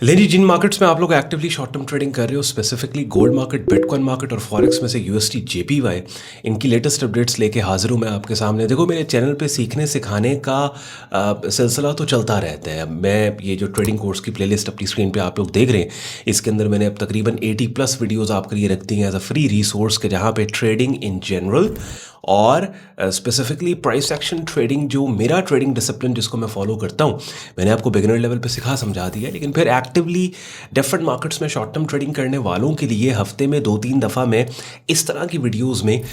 लेकिन जिन मार्केट्स में आप लोग एक्टिवली शॉर्ट टर्म ट्रेडिंग कर रहे हो, specifically gold market, bitcoin market और फॉरेक्स में से यूएसटी जेपीवाई, इनकी लेटेस्ट अपडेट्स लेके हाजिर हूँ मैं आपके सामने। देखो, मेरे चैनल पे सीखने सिखाने का सिलसिला तो चलता रहता है। मैं ये जो ट्रेडिंग कोर्स की प्लेलिस्ट अपनी स्क्रीन पे आप लोग देख रहे हैं, इसके अंदर मैंने अब तकरीबन 80+ वीडियोज़ आपके लिए रख दी हैं एज अ फ्री रिसोर्स के, जहाँ पे ट्रेडिंग इन जनरल और स्पेसिफिकली प्राइस एक्शन ट्रेडिंग, जो मेरा ट्रेडिंग डिसिप्लिन जिसको मैं फॉलो करता हूँ, मैंने आपको बिगिनर लेवल पे सिखा समझा दिया। लेकिन फिर एक्टिवली डिफरेंट मार्केट्स में शॉर्ट टर्म ट्रेडिंग करने वालों के लिए हफ्ते में 2-3 दफ़ा मैं इस तरह की वीडियोस में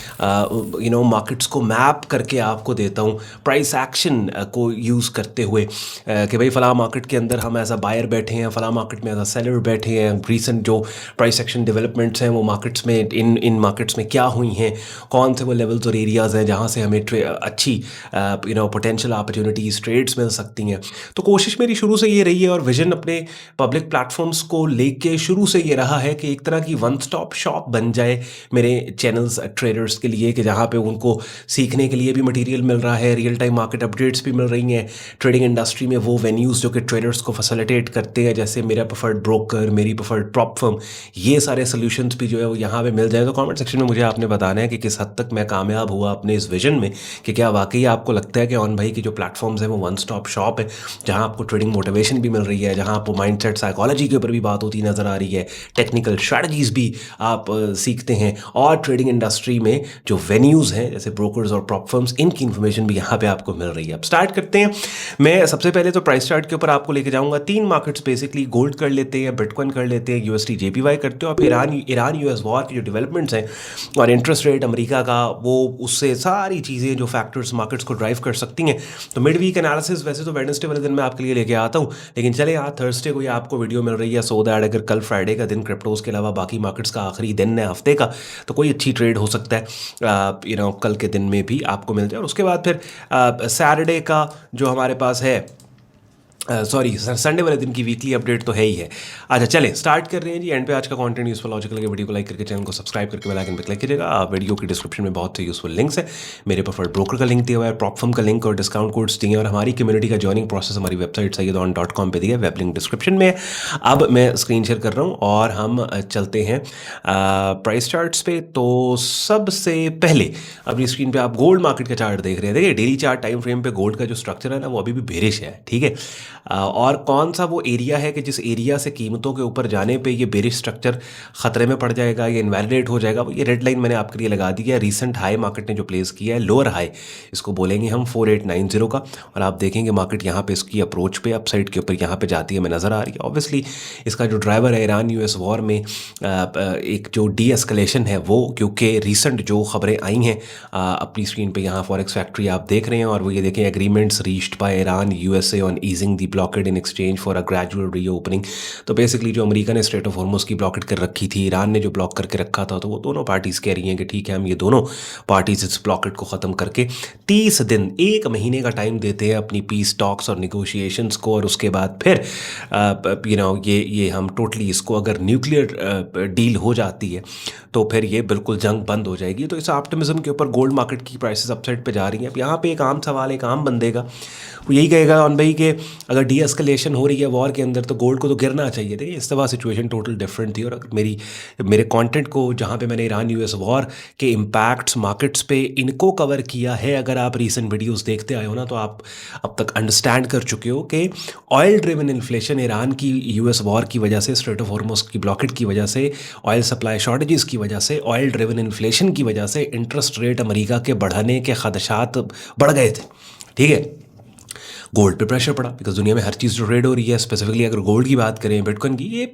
मार्केट्स को मैप करके आपको देता हूँ, प्राइस एक्शन को यूज़ करते हुए कि भाई फ़लाँ मार्केट के अंदर हम एज अ बायर बैठे हैं, फ़लाँ मार्केट में एज अ सेलर बैठे हैं, रीसेंट जो प्राइस एक्शन डेवलपमेंट्स हैं वो मार्केट्स में इन मार्केट्स में क्या हुई हैं, कौन से वो लेवल्स और एरियाज़ हैं जहाँ से हमें अच्छी पोटेंशियल अपॉर्चुनिटीज़ ट्रेड्स मिल सकती हैं। तो कोशिश मेरी शुरू से ये रही है और विजन अपने पब्लिक प्लेटफॉर्म्स को लेके शुरू से ये रहा है कि एक तरह की वन स्टॉप शॉप बन जाए मेरे चैनल्स ट्रेडर्स के लिए, कि जहाँ पे उनको सीखने के लिए भी मटेरियल मिल रहा है, रियल टाइम मार्केट अपडेट्स भी मिल रही हैं, ट्रेडिंग इंडस्ट्री में वो वेन्यूज़ जो कि ट्रेडर्स को फैसिलिटेट करते हैं, जैसे मेरा प्रेफर्ड ब्रोकर, मेरी प्रेफर्ड प्रॉप फर्म, ये सारे सोल्यूशंस भी जो है वो यहाँ पे मिल जाए। तो कमेंट सेक्शन में मुझे आपने बताना है कि किस हद तक मैं कामयाब हुआ अपने इस विजन में, कि क्या वाकई आपको लगता है कि ऑन भाई की जो प्लेटफॉर्म्स है वो वन स्टॉप शॉप है, जहाँ आपको ट्रेडिंग मोटिवेशन भी मिल रही है, जहाँ आपको माइंडसेट साइकोलॉजी के ऊपर भी बात होती नज़र आ रही है, टेक्निकल स्ट्रैटेजीज भी आप सीखते हैं, और ट्रेडिंग इंडस्ट्री में जो वेन्यूज़ हैं जैसे ब्रोकर्स और प्रॉप फर्म्स, इनकी इन्फॉर्मेशन भी यहाँ पे आपको मिल रही है। अब स्टार्ट करते हैं। मैं सबसे पहले तो प्राइस चार्ट के ऊपर आपको लेके जाऊँगा। 3 मार्केट्स बेसिकली, गोल्ड कर लेते हैं, बिटकॉइन कर लेते हैं, यूएसटी जेपीवाई करते हैं, और फिर ईरान यूएस वॉर की जो डेवलपमेंट्स हैं और इंटरेस्ट रेट अमेरिका का, वो उससे सारी चीज़ें जो फैक्टर्स मार्केट्स को ड्राइव कर सकती हैं। तो मिड वीक एनालिसिस वैसे तो वेडनेसडे वाले दिन मैं आपके लिए लेके आता हूँ, लेकिन चले यहाँ थर्सडे को ये आपको वीडियो मिल रही है, सो दैट अगर कल फ्राइडे का दिन क्रिप्टोज के अलावा बाकी मार्केट्स का आखिरी दिन है हफ्ते का, तो कोई अच्छी ट्रेड हो सकता है कल के दिन में भी आपको मिल जाए। और उसके बाद फिर सैटरडे का जो हमारे पास है, संडे वाले दिन की वीकली अपडेट तो है ही है। अच्छा, चलें स्टार्ट कर रहे हैं जी। एंड पे आज का कंटेंट यूजफुल लॉजिकल के वीडियो को लाइक करके चैनल को सब्सक्राइब करके बेल आइकन पे क्लिक कीजिएगा। वीडियो की डिस्क्रिप्शन में बहुत से यूजफुल लिंक्स है, मेरे प्रेफर्ड ब्रोकर का लिंक दिया हुआ है, प्रॉप फर्म का लिंक और डिस्काउंट कोड्स दिए हैं, और हमारी कम्युनिटी का ज्वाइनिंग प्रोसेस हमारी वेबसाइट sayyedon.com पे दिया है, वेब लिंक डिस्क्रिप्शन में। अब मैं स्क्रीन शेयर कर रहा हूँ और हम चलते हैं प्राइस चार्ट्स पे। तो सबसे पहले अपनी स्क्रीन पे आप गोल्ड मार्केट का चार्ट देख रहे हैं। देखिए, डेली चार्ट टाइम फ्रेम पे गोल्ड का जो स्ट्रक्चर है ना, वो अभी भी बेरिश है, ठीक है। और कौन सा वो एरिया है कि जिस एरिया से कीमतों के ऊपर जाने पे ये बेरिश स्ट्रक्चर ख़तरे में पड़ जाएगा, ये इनवैलिडेट हो जाएगा, वो ये रेड लाइन मैंने आपके लिए लगा दी है। रीसेंट हाई मार्केट ने जो प्लेस किया है, लोअर हाई इसको बोलेंगे हम 4890 का, और आप देखेंगे मार्केट यहाँ पे इसकी अप्रोच पे अपसाइड के ऊपर यहाँ पे जाती है, हमें नज़र आ रही है। ऑब्वियसली इसका जो ड्राइवर है ईरान यूएस वॉर में एक जो डी एस्केलेशन है वो, क्योंकि रीसेंट जो खबरें आई हैं अपनी स्क्रीन पर यहाँ फॉरेक्स फैक्ट्री आप देख रहे हैं, और वो ये देखें, agreements reached by Iran USA on easing the blockade in exchange for a gradual reopening. तो बेसिकली जो अमेरिका ने स्ट्रेट ऑफ हॉर्मुज़ की ब्लॉकेट कर रखी थी, ईरान ने जो ब्लॉक करके रखा था, तो वो दोनों पार्टीज़ कह रही हैं कि ठीक है, हम ये दोनों पार्टीज इस ब्लॉकेट को ख़त्म करके 30 दिन, 1 महीने का टाइम देते हैं अपनी पीस टॉक्स और निगोशिएशंस को, और उसके बाद फिर ये हम टोटली इसको, अगर न्यूक्लियर डील हो जाती है तो फिर ये बिल्कुल जंग बंद हो जाएगी। तो इस ऑप्टिमिज्म के ऊपर गोल्ड मार्केट की प्राइसेस अपसाइड पे जा रही हैं। अब यहाँ पे एक आम सवाल एक आम बंदे का वो यही कहेगा ऑन भाई कि अगर डी एस्केलेशन हो रही है वॉर के अंदर तो गोल्ड को तो गिरना चाहिए। देखिए, इस दफ़ा सिचुएशन टोटल डिफरेंट थी, और अगर मेरे कंटेंट को जहाँ पे मैंने ईरान यूएस वॉर के इम्पैक्ट्स मार्केट्स पे इनको कवर किया है, अगर आप रीसेंट वीडियोस देखते आए हो ना, तो आप अब तक अंडरस्टैंड कर चुके हो कि ऑयल ड्रिवन इन्फ्लेशन ईरान की यूएस वॉर की वजह से, स्ट्रेट ऑफ हॉर्मुज़ की ब्लॉकेट की वजह से, ऑयल सप्लाई शॉर्टेजेस की वजह से, ऑयल ड्रिवन इन्फ्लेशन की वजह से इंटरेस्ट रेट अमेरिका के बढ़ने के खदशात बढ़ गए थे, ठीक है। गोल्ड पे प्रेशर पड़ा, बिकॉज दुनिया में हर चीज़ जो ट्रेड हो रही है, स्पेसिफिकली अगर गोल्ड की बात करें, बिटकॉइन की, ये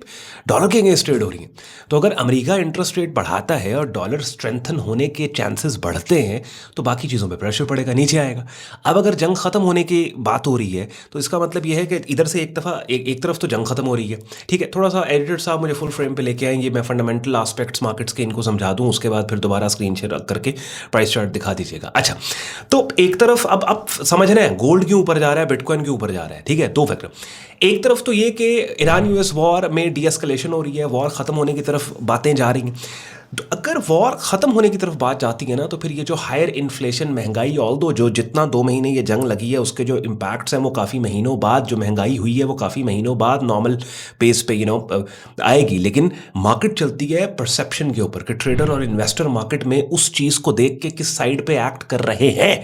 डॉलर के अगेंस्ट ट्रेड हो रही है। तो अगर अमेरिका इंटरेस्ट रेट बढ़ाता है और डॉलर स्ट्रेंथन होने के चांसेस बढ़ते हैं, तो बाकी चीज़ों पे प्रेशर पड़ेगा, नीचे आएगा। अब अगर जंग ख़त्म होने की बात हो रही है, तो इसका मतलब यह है कि इधर से एक तरफ तो जंग ख़त्म हो रही है, ठीक है। थोड़ा सा एडिटर साहब मुझे फुल फ्रेम पे लेके आएंगे, मैं फंडामेंटल आस्पेक्ट्स मार्केट्स के इनको समझा दूँ, उसके बाद फिर दोबारा स्क्रीन शेयर करके प्राइस चार्ट दिखा दीजिएगा। अच्छा, तो एक तरफ अब समझ रहे हैं गोल्ड क्यों ऊपर जा रहा है, बिटकॉइन क्यों ऊपर जा रहा है, ठीक है। 2 फैक्टर, एक तरफ तो ये कि ईरान यूएस वॉर में डी एस्केलेशन हो रही है, वॉर ख़त्म होने की तरफ बातें जा रही हैं। तो अगर वॉर ख़त्म होने की तरफ बात जाती है ना, तो फिर ये जो हायर इन्फ्लेशन, महंगाई, ऑल्दो जो जितना 2 महीने ये जंग लगी है उसके जो इम्पैक्ट्स हैं वो काफ़ी महीनों बाद, जो महंगाई हुई है वो काफ़ी महीनों बाद नॉर्मल पेस पे आएगी। लेकिन मार्केट चलती है परसेप्शन के ऊपर कि ट्रेडर और इन्वेस्टर मार्केट में उस चीज़ को देख के किस साइड पे एक्ट कर रहे हैं।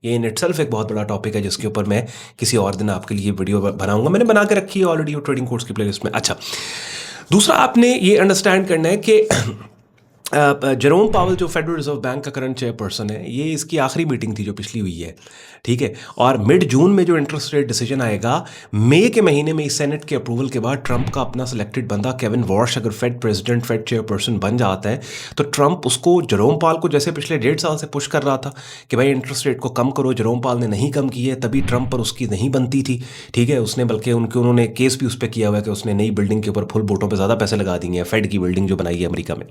ये इन इटसेल्फ एक बहुत बड़ा टॉपिक है जिसके ऊपर मैं किसी और दिन आपके लिए वीडियो बनाऊंगा। मैंने बना के रखी है ऑलरेडी वो ट्रेडिंग कोर्स की प्लेलिस्ट में। अच्छा, दूसरा आपने ये अंडरस्टैंड करना है कि जेरोम पावेल जो फेडरल रिजर्व बैंक का करंट चेयरपर्सन है, ये इसकी आखिरी मीटिंग थी जो पिछली हुई है, ठीक है। और मिड जून में जो इंटरेस्ट रेट डिसीजन आएगा, मई के महीने में इस सेनेट के अप्रूवल के बाद ट्रंप का अपना सिलेक्टेड बंदा केविन वॉश अगर फेड प्रेसिडेंट, फेड चेयरपर्सन बन जाता है, तो ट्रंप उसको, जेरोम पावेल को जैसे पिछले 1.5 साल से पुश कर रहा था कि भाई इंटरेस्ट रेट को कम करो, जेरोम पावेल ने नहीं कम की है, तभी ट्रंप पर उसकी नहीं बनती थी, ठीक है। उसने बल्कि उन्होंने केस भी उस पर किया हुआ है कि उसने नई बिल्डिंग के ऊपर फुल बोटों पर ज़्यादा पैसे लगा दिए हैं, फेड की बिल्डिंग जो बनाई है अमेरिका में।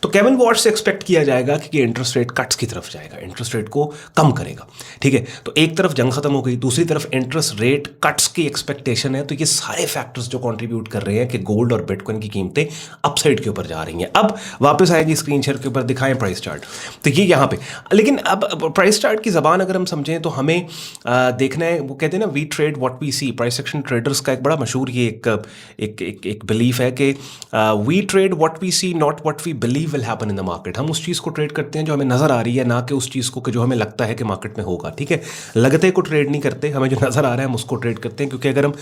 तो केविन वॉश से एक्सपेक्ट किया जाएगा कि इंटरेस्ट रेट कट्स की तरफ जाएगा, इंटरेस्ट रेट को कम करेगा, ठीक है। तो एक तरफ जंग खत्म हो गई, दूसरी तरफ इंटरेस्ट रेट कट्स की एक्सपेक्टेशन है। तो ये सारे फैक्टर्स जो कंट्रीब्यूट कर रहे हैं कि गोल्ड और बिटकॉइन की कीमतें अपसाइड के ऊपर जा रही हैं। अब वापस आएगी स्क्रीन शेयर के ऊपर, दिखाएं प्राइस चार्ट। तो ये यहाँ पे, लेकिन अब प्राइस चार्ट की जबान अगर हम समझें तो हमें देखना है, वो कहते हैं ना we trade what we see. Price action traders का एक बड़ा मशहूर ये एक बिलीफ है कि we trade what we see not what we believe will happen in the market. हम उस चीज़ को ट्रेड करते हैं जो हमें नज़र आ रही है, ना कि उस चीज़ को कि जो हमें लगता है कि मार्केट में होगा, ठीक है। लगते को ट्रेड नहीं करते, हमें जो नज़र आ रहा है हम उसको ट्रेड करते हैं, क्योंकि अगर हम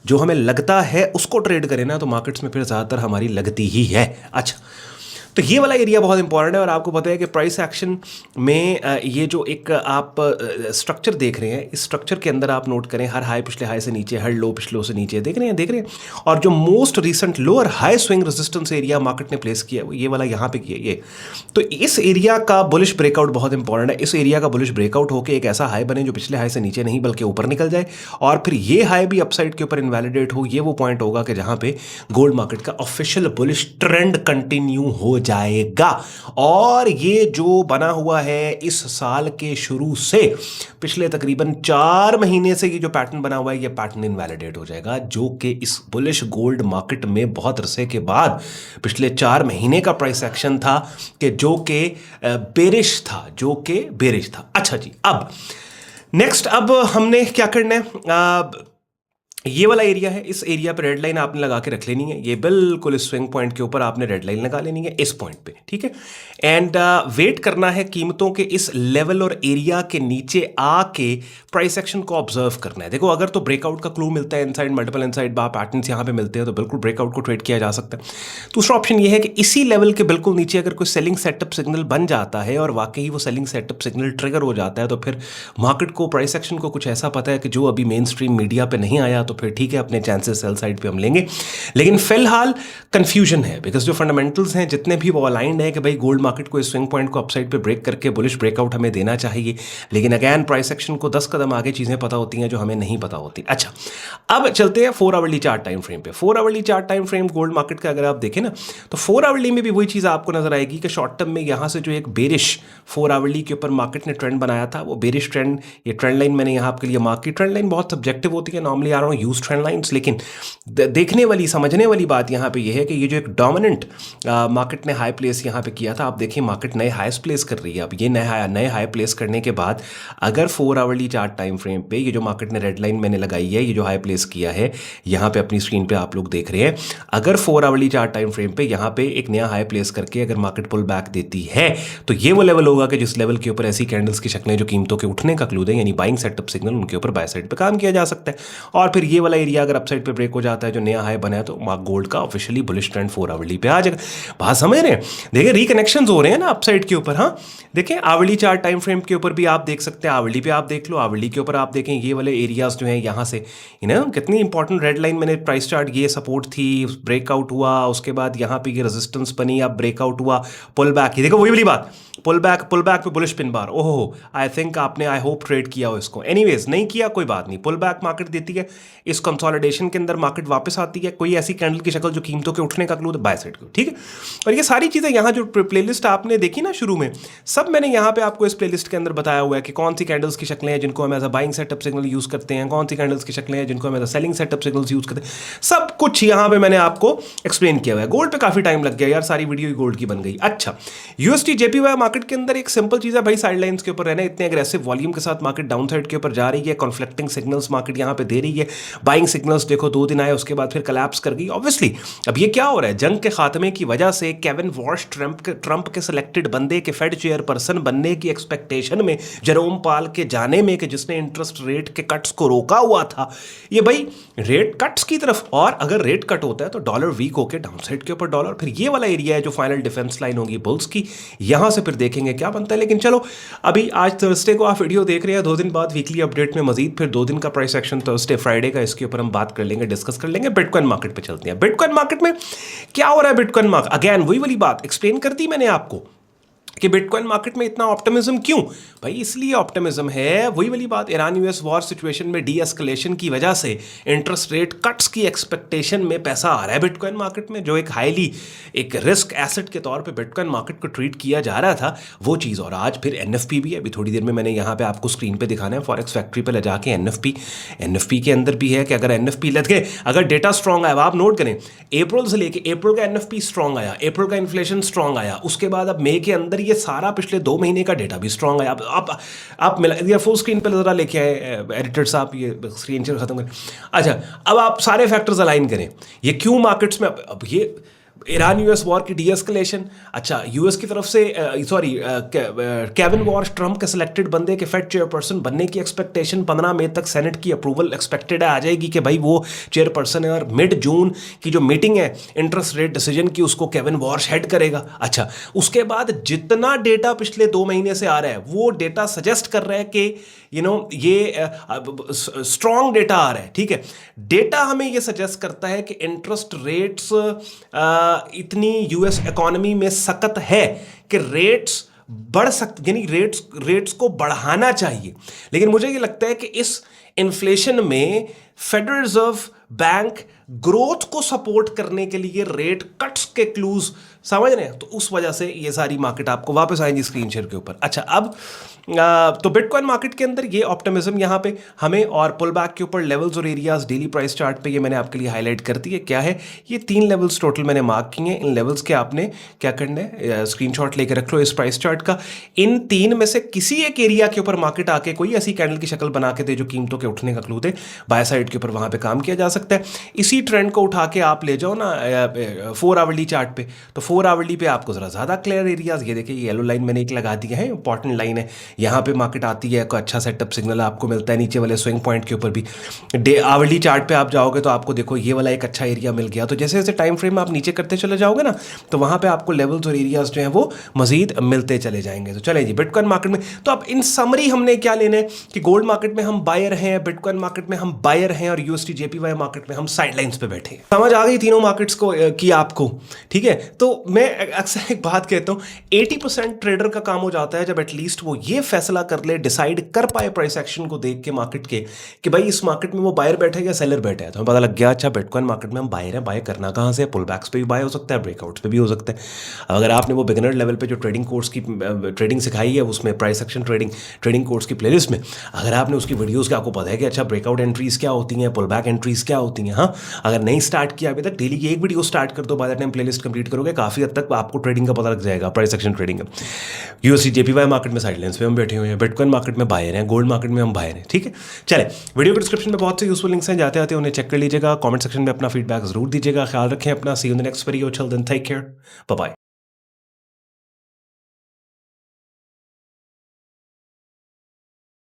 जो हमें लगता है उसको ट्रेड करें ना, तो मार्केट्स में फिर ज़्यादातर हमारी लगती ही है। अच्छा, तो ये वाला एरिया बहुत इंपॉर्टेंट है। और आपको पता है कि प्राइस एक्शन में ये जो एक आप स्ट्रक्चर देख रहे हैं, इस स्ट्रक्चर के अंदर आप नोट करें, हर हाई पिछले हाई से नीचे, हर लो पिछले लो से नीचे, देख रहे हैं। और जो most recent lower high swing resistance area market ने प्लेस किया है वो ये वाला यहाँ पे किया ये। तो इस एरिया का बुलिश ब्रेकआउट बहुत इंपॉर्टेंट है। इस एरिया का बुलिश ब्रेकआउट होकर एक ऐसा हाई बने जो पिछले हाई से नीचे नहीं बल्कि ऊपर निकल जाए, और फिर ये हाई भी अपसाइड के ऊपर इनवैलिडेट हो। ये वो पॉइंट होगा कि जहाँ पे गोल्ड मार्केट का ऑफिशियल बुलिश ट्रेंड कंटिन्यू हो जाएगा। और ये जो बना हुआ है इस साल के शुरू से पिछले तकरीबन 4 महीने से ये जो पैटर्न बना हुआ है, ये पैटर्न इनवैलिडेट हो जाएगा, जो कि इस बुलिश गोल्ड मार्केट में बहुत अरसे के बाद पिछले 4 महीने का प्राइस एक्शन था कि जो कि बेरिश था। अच्छा जी, अब नेक्स्ट, अब हमने क्या करना है, ये वाला एरिया है, इस एरिया पे रेड लाइन आपने लगा के रख लेनी है। ये बिल्कुल इस स्विंग पॉइंट के ऊपर आपने रेड लाइन लगा लेनी है इस पॉइंट पे, ठीक है। एंड वेट करना है कीमतों के इस लेवल और एरिया के नीचे आके प्राइस एक्शन को ऑब्जर्व करना है। देखो, अगर तो ब्रेकआउट का क्लू मिलता है इनसाइड, मल्टीपल इनसाइड बार पैटर्न्स यहाँ पे मिलते हैं, तो बिल्कुल ब्रेकआउट को ट्रेड किया जा सकता है। दूसरा ऑप्शन ये है कि इसी लेवल के बिल्कुल नीचे अगर कोई सेलिंग सेटअप सिग्नल बन जाता है और वाकई वो सेलिंग सेटअप सिग्नल ट्रिगर हो जाता है, तो फिर मार्केट को, प्राइस एक्शन को कुछ ऐसा पता है कि जो अभी मेन स्ट्रीम मीडिया पे नहीं आया, तो फिर ठीक है, अपने चांसेस सेल साइड पे हम लेंगे। लेकिन फिलहाल कंफ्यूजन है, बिकॉज जो फंडामेंटल्स हैं जितने भी वो अलाइंड है कि भाई गोल्ड मार्केट को इस स्विंग पॉइंट को अपसाइड पे ब्रेक करके बुलिश ब्रेकआउट हमें देना चाहिए। लेकिन अगैन प्राइस एक्शन को 10 कदम आगे चीज़ें पता होती हैं जो हमें नहीं पता होती। अच्छा, अब चलते हैं 4 आवरली चार्ट टाइम फ्रेम पे। 4 hourly chart time frame gold market का अगर आप देखें ना, तो 4 आवरली में भी वही चीज़ आपको नजर आएगी कि शॉर्ट टर्म में यहाँ से जो एक बेरिश 4 आवरली के ऊपर मार्केट ने ट्रेंड बनाया था, वो बेरिश ट्रेंड, ये ट्रेंड लाइन मैंने यहाँ आपके लिए मार्क की। ट्रेंड लाइन बहुत सब्जेक्टिव होती है, नॉर्मली आ रहा हूँ यूज ट्रेंड लाइन्स, लेकिन देखने वाली, समझने वाली बात यहाँ पे ये है कि ये जो एक डोमिनेंट मार्केट ने हाई प्लेस यहाँ पे किया था, आप देखिए मार्केट नए हाईस प्लेस कर रही है। अब ये नए हाई प्लेस करने के बाद अगर 4 आवरली चार्ट टाइम फ्रेम पे ये जो मार्केट ने रेड लाइन मैंने लगाई है, ये जो हाई प्लेस किया है यहाँ पे अपनी स्क्रीन पे आप लोग देख रहे हैं, अगर 4 आवरली चार्ट टाइम फ्रेम पे यहाँ पे एक नया हाई प्लेस करके अगर मार्केट पुल बैक देती है, तो ये वो लेवल होगा कि जिस लेवल के ऊपर ऐसी कैंडल्स की शक्लें जो कीमतों के उठने का क्लू दें, यानी बाइंग सेटअप सिग्नल, उनके ऊपर बाय साइड पे काम किया जा सकता है। और फिर ये वाला एरिया अगर अपसाइड पे ब्रेक हो जाता है, जो नया हाई बना है, तो गोल्ड का ऑफिशियली बुलिश ट्रेंड 4 आवरली पे आ जाएगा। बात समझ रहे हैं? देखिए रिकनेक्शंस हो रहे हैं ना अपसाइड के ऊपर। हाँ, देखें आवरली चार्ट टाइम फ्रेम के ऊपर भी आप देख सकते हैं, आवरली पे आप देख लो, आवरली के ऊपर आप देखें ये वाले एरियाज जो हैं यहाँ से, कितनी इंपॉर्टेंट रेड लाइन मैंने प्राइस चार्ट, ये सपोर्ट थी, ब्रेकआउट हुआ, उसके बाद यहाँ पे ये रेजिस्टेंस बनी, अब ब्रेकआउट हुआ, पुल बैक, ये देखो वही वाली बात, पुल बैक पे बुलिश पिन बार। ओहो, आई थिंक आपने, आई होप ट्रेड किया हो इसको। एनीवेज नहीं किया कोई बात नहीं, पुल बैक मार्केट देती है, इस कंसोलिडेशन के अंदर मार्केट वापस आती है, कोई ऐसी कैंडल की शक्ल जो कीमतों के उठने का क्लू, बाय साइड को, ठीक है। और ये सारी चीज़ें यहाँ जो प्लेलिस्ट आपने देखी ना शुरू में, सब मैंने यहाँ पे आपको इस प्लेलिस्ट के अंदर बताया हुआ है कि कौन सी कैंडल्स की शक्लें हैं जिनको हम as a buying setup signal use करते हैं, कौन सी कैंडल्स की शक्लें हैं जिनको हम as a selling setup signals use करते हैं, सब कुछ यहाँ पे मैंने आपको एक्सप्लेन किया हुआ है। गोल्ड पे काफ़ी टाइम लग गया यार, सारी वीडियो ही गोल्ड की बन गई। अच्छा, यूएसटी जेपीवाई मार्केट के अंदर एक सिंपल चीज़ है भाई, साइडलाइंस के ऊपर रहना। इतने अग्रेसिव वॉल्यूम के साथ मार्केट डाउन साइड के ऊपर जा रही है, कॉन्फ्लिक्टिंग सिग्नल्स मार्केट यहाँ पे दे रही है। बाइंग सिग्नल्स देखो 2 दिन आए, उसके बाद फिर कोलैप्स कर गई। ऑब्वियसली अब ये क्या हो रहा है, जंग के खात्मे की वजह से केविन वॉश ट्रंप के सिलेक्टेड बंदे के फेड चेयरपर्सन बनने की एक्सपेक्टेशन में, जेरोम पाल के जाने में कि जिसने इंटरेस्ट रेट के कट्स को रोका हुआ था, ये भाई रेट कट्स की तरफ। और अगर रेट कट होता है तो डॉलर वीक होकर डाउन साइड के ऊपर डॉलर, फिर ये वाला एरिया है जो फाइनल डिफेंस लाइन होगी बुल्स की, यहां से फिर देखेंगे क्या बनता है। लेकिन चलो अभी आज थर्सडे को आप वीडियो देख रहे हैं, 2 दिन बाद वीकली अपडेट में मजीद फिर 2 दिन का प्राइस एक्शन थर्सडे फ्राइडे का, इसके ऊपर हम बात कर लेंगे, डिस्कस कर लेंगे। बिटकॉइन मार्केट पे चलते हैं। बिटकॉइन मार्केट में क्या हो रहा है, बिटकॉइन मार्केट अगेन वही वाली बात एक्सप्लेन कर दी मैंने आपको कि बिटकॉइन मार्केट में इतना ऑप्टिमिज्म क्यों भाई। इसलिए ऑप्टिमिज्म है, वही वाली बात, ईरान यूएस वॉर सिचुएशन में डी एस्केलेशन की वजह से इंटरेस्ट रेट कट्स की एक्सपेक्टेशन में पैसा आ रहा है बिटकॉइन मार्केट में, जो एक हाईली एक रिस्क एसेट के तौर पे बिटकॉइन मार्केट को ट्रीट किया जा रहा था, वो चीज़। और आज फिर एनएफपी भी है, अभी थोड़ी देर में मैंने यहाँ पे आपको स्क्रीन पे दिखाना है, फॉरेक्स फैक्ट्री पे ले जाके एनएफपी के अंदर भी है कि अगर एनएफपी लग गए, अगर डेटा स्ट्रॉन्ग आया, आप नोट करें अप्रैल से लेके अप्रैल का एनएफपी स्ट्रॉन्ग आया, अप्रैल का इन्फ्लेशन स्ट्रॉन्ग आया, उसके बाद अब मई के अंदर ये सारा पिछले 2 महीने का डेटा भी स्ट्रॉन्ग है। आप मिला फुल स्क्रीन पे जरा लेके आए एडिटर साहब, ये स्क्रीन शेयर खत्म करें। अच्छा, अब आप सारे फैक्टर्स अलाइन करें, ये क्यों मार्केट्स में अब ये ईरान यूएस वॉर की डीएस्केलेशन, अच्छा यूएस की तरफ से केविन वॉश ट्रंप के सिलेक्टेड बंदे के फेड चेयरपर्सन बनने की एक्सपेक्टेशन, 15 मई तक सेनेट की अप्रूवल एक्सपेक्टेड है आ जाएगी कि भाई वो चेयरपर्सन है, और मिड जून की जो मीटिंग है इंटरेस्ट रेट डिसीजन की, उसको केविन वॉश हेड करेगा। अच्छा, उसके बाद जितना डेटा पिछले 2 महीने से आ रहा है, वो डेटा सजेस्ट कर रहा है कि ये स्ट्रॉन्ग डेटा आ रहा है, ठीक है। डेटा हमें ये सजेस्ट करता है कि इंटरेस्ट रेट्स इतनी यूएस इकोनॉमी में सख्त है कि रेट्स बढ़ सकते, यानी रेट्स को बढ़ाना चाहिए। लेकिन मुझे ये लगता है कि इस इन्फ्लेशन में फेडरल रिजर्व बैंक ग्रोथ को सपोर्ट करने के लिए रेट कट्स के क्लूज समझ रहे हैं, तो उस वजह से ये सारी मार्केट आपको वापस आएंगी स्क्रीन शेयर के ऊपर। अच्छा, अब तो बिटकॉइन मार्केट के अंदर ये ऑप्टिमिज्म यहाँ पे हमें, और पुल बैक के ऊपर लेवल्स और एरियाज डेली प्राइस चार्ट पे ये मैंने आपके लिए हाईलाइट कर दी है। क्या है ये 3 लेवल्स टोटल मैंने मार्क किए हैं। इन लेवल्स के आपने क्या करना है, स्क्रीनशॉट लेकर रख लो इस प्राइस चार्ट का। इन 3 में से किसी एक एरिया के ऊपर मार्केट आके कोई ऐसी कैंडल की शक्ल बना के दे जो कीमतों के उठने का क्लू दे, बाय साइड के ऊपर वहाँ पे काम किया जा सकता है। इसी ट्रेंड को उठा के आप ले जाओ ना 4 आवरली चार्ट पे, तो 4 आवरली पे आपको ज़रा ज़्यादा क्लियर एरियाज, ये देखिए ये येलो लाइन मैंने एक लगा दी है, इंपॉर्टेंट लाइन है, यहाँ पे मार्केट आती है, कोई अच्छा सेटअप सिग्नल आपको मिलता है नीचे वाले स्विंग पॉइंट के ऊपर भी। आवरली चार्ट पे आप जाओगे तो आपको देखो ये वाला एक अच्छा एरिया मिल गया। तो जैसे जैसे टाइम फ्रेम आप नीचे करते चले जाओगे ना, तो वहाँ पे आपको लेवल्स और एरियाज जो हैं वो मजीद मिलते चले जाएंगे। तो चले जी बिटकॉइन मार्केट में, तो अब इन समरी हमने क्या लेना है कि गोल्ड मार्केट में हम बायर हैं, बिटकॉइन मार्केट में हम बायर हैं, और यूएसटी जेपीवाई मार्केट में हम साइडलाइंस पे बैठे हैं। समझ आ गई तीनों मार्केट्स को की आपको, ठीक है। तो मैं अक्सर एक बात कहता हूँ, 80% ट्रेडर का काम हो जाता है जब एटलीस्ट वो ये फैसला कर ले, डिसाइड कर पाए प्राइस एक्शन को देख के मार्केट के, कि भाई इस मार्केट में वो बायर बैठे या सेलर बैठे हैं। तो हमें पता लग गया अच्छा बिटकॉइन मार्केट में हम बायर हैं, बाय करना कहाँ से, पुल बैक्स पे भी बाय हो सकता है, ब्रेकआउट्स पे भी हो सकता है। अगर आपने वो बिगिनर लेवल पे जो ट्रेडिंग कोर्स की ट्रेडिंग सिखाई है, उसमें प्राइस एक्शन ट्रेडिंग कोर्स की प्लेलिस्ट में अगर आपने उसकी वीडियोज़ का आपको पता है कि अच्छा ब्रेकआउट एंट्रीज क्या होती हैं, पुल बैक एंट्रीज क्या होती हैं, हाँ, अगर नहीं स्टार्ट किया अभी तक, डेली की एक वीडियो स्टार्ट कर दो, by the time playlist complete करोगे काफ़ी हद तक आपको ट्रेडिंग का पता लग जाएगा, प्राइस एक्शन ट्रेडिंग का। यूएसडी जेपीवाई मार्केट में साइडलाइंस पे हम बैठे हुए हैं, बिटकॉइन मार्केट में बायर हैं, गोल्ड मार्केट में हम बायर हैं, ठीक है। चले, वीडियो के डिस्क्रिप्शन में बहुत से यूजफुल लिंक्स हैं, जाते आते उन्हें चेक कर लीजिएगा, कमेंट सेक्शन में अपना फीडबैक जरूर दीजिएगा। ख्याल रखें अपना, see you in the next video, till then take care, bye bye.